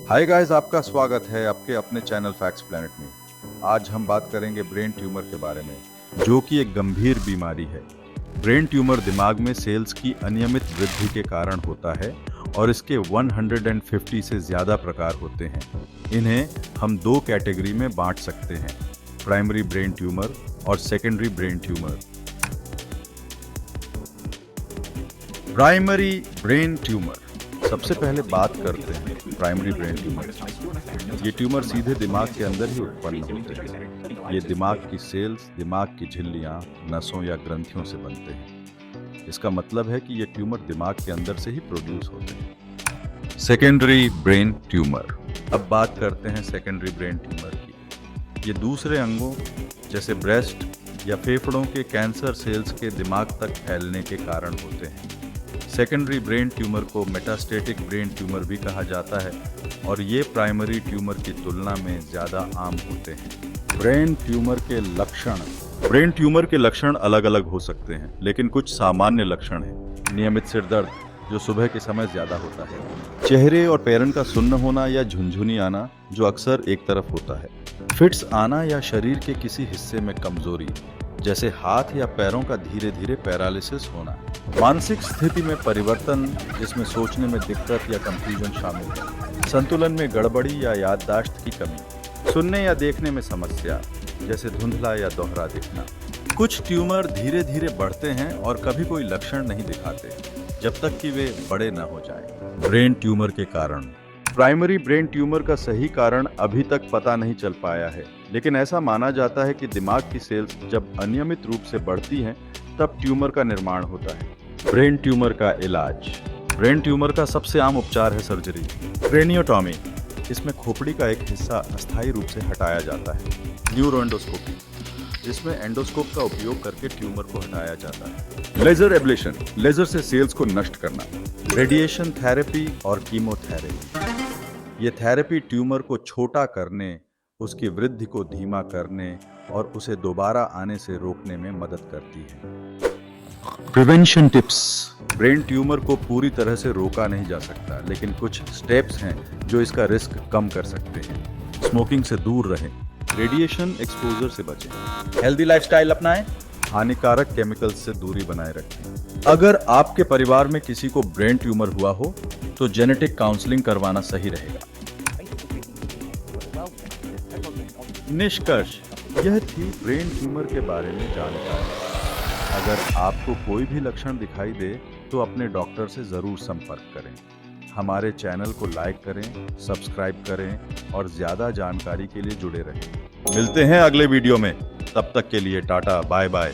Hi guys, आपका स्वागत है आपके अपने चैनल फैक्ट्स प्लैनेट में। आज हम बात करेंगे ब्रेन ट्यूमर के बारे में, जो कि एक गंभीर बीमारी है। ब्रेन ट्यूमर दिमाग में सेल्स की अनियमित वृद्धि के कारण होता है और इसके 150 से ज़्यादा प्रकार होते हैं। इन्हें हम दो कैटेगरी में बांट सकते हैं, प्राइमरी ब्रेन ट्यूमर और secondary brain tumour. Primary brain tumour, सबसे पहले बात करते हैं प्राइमरी ब्रेन ट्यूमर। ये ट्यूमर सीधे दिमाग के अंदर ही उत्पन्न होते हैं। ये दिमाग की सेल्स, दिमाग की झिल्लियां, नसों या ग्रंथियों से बनते हैं। इसका मतलब है कि ये ट्यूमर दिमाग के अंदर से ही प्रोड्यूस होते हैं। सेकेंडरी ब्रेन ट्यूमर, अब बात करते हैं सेकेंडरी ब्रेन ट्यूमर की। ये दूसरे अंगों जैसे ब्रेस्ट या फेफड़ों के कैंसर सेल्स के दिमाग तक फैलने के कारण होते हैं। सेकेंडरी ब्रेन ट्यूमर को मेटास्टेटिक ब्रेन ट्यूमर भी कहा जाता है और ये प्राइमरी ट्यूमर की तुलना में ज़्यादा आम होते हैं। ब्रेन ट्यूमर के लक्षण अलग अलग हो सकते हैं, लेकिन कुछ सामान्य लक्षण हैं। नियमित सिर दर्द, जो सुबह के समय ज़्यादा होता है। चेहरे और पैरन का सुन्न होना या झुनझुनी आना, जो अक्सर एक तरफ होता है। फिट्स आना या शरीर के किसी हिस्से में कमजोरी, जैसे हाथ या पैरों का धीरे धीरे पैरालिसिस होना। मानसिक स्थिति में परिवर्तन, जिसमें सोचने में दिक्कत या कंफ्यूजन शामिल है। संतुलन में गड़बड़ी या याददाश्त की कमी। सुनने या देखने में समस्या, जैसे धुंधला या दोहरा दिखना। कुछ ट्यूमर धीरे धीरे बढ़ते हैं और कभी कोई लक्षण नहीं दिखाते, जब तक कि वे बड़े न हो जाएं। ब्रेन ट्यूमर के कारण, प्राइमरी ब्रेन ट्यूमर का सही कारण अभी तक पता नहीं चल पाया है, लेकिन ऐसा माना जाता है कि दिमाग की सेल्स जब अनियमित रूप से बढ़ती हैं, तब ट्यूमर का निर्माण होता है। ब्रेन ट्यूमर का इलाज, ब्रेन ट्यूमर का सबसे आम उपचार है सर्जरी, क्रेनियोटॉमी। इसमें खोपड़ी का एक हिस्सा अस्थायी रूप से हटाया जाता है। न्यूरोएंडोस्कोपी, जिसमें एंडोस्कोप का उपयोग करके ट्यूमर को हटाया जाता है। लेजर एब्लेशन, लेजर से सेल्स को नष्ट करना। रेडिएशन थेरेपी और कीमोथेरेपी, ये थेरेपी ट्यूमर को छोटा करने, उसकी वृद्धि को धीमा करने और उसे दोबारा आने से रोकने में मदद करती है। प्रिवेंशन टिप्स, ब्रेन ट्यूमर को पूरी तरह से रोका नहीं जा सकता, लेकिन कुछ स्टेप्स हैं जो इसका रिस्क कम कर सकते हैं। स्मोकिंग से दूर रहें, रेडिएशन एक्सपोजर से बचें, हेल्दी लाइफस्टाइल अपनाएं, हानिकारक केमिकल्स से दूरी बनाए रखें। अगर आपके परिवार में किसी को ब्रेन ट्यूमर हुआ हो तो जेनेटिक काउंसलिंग करवाना सही रहेगा। निष्कर्ष, यह थी ब्रेन ट्यूमर के बारे में जानकारी। अगर आपको कोई भी लक्षण दिखाई दे तो अपने डॉक्टर से ज़रूर संपर्क करें। हमारे चैनल को लाइक करें, सब्सक्राइब करें और ज़्यादा जानकारी के लिए जुड़े रहें। मिलते हैं अगले वीडियो में, तब तक के लिए टाटा बाय बाय।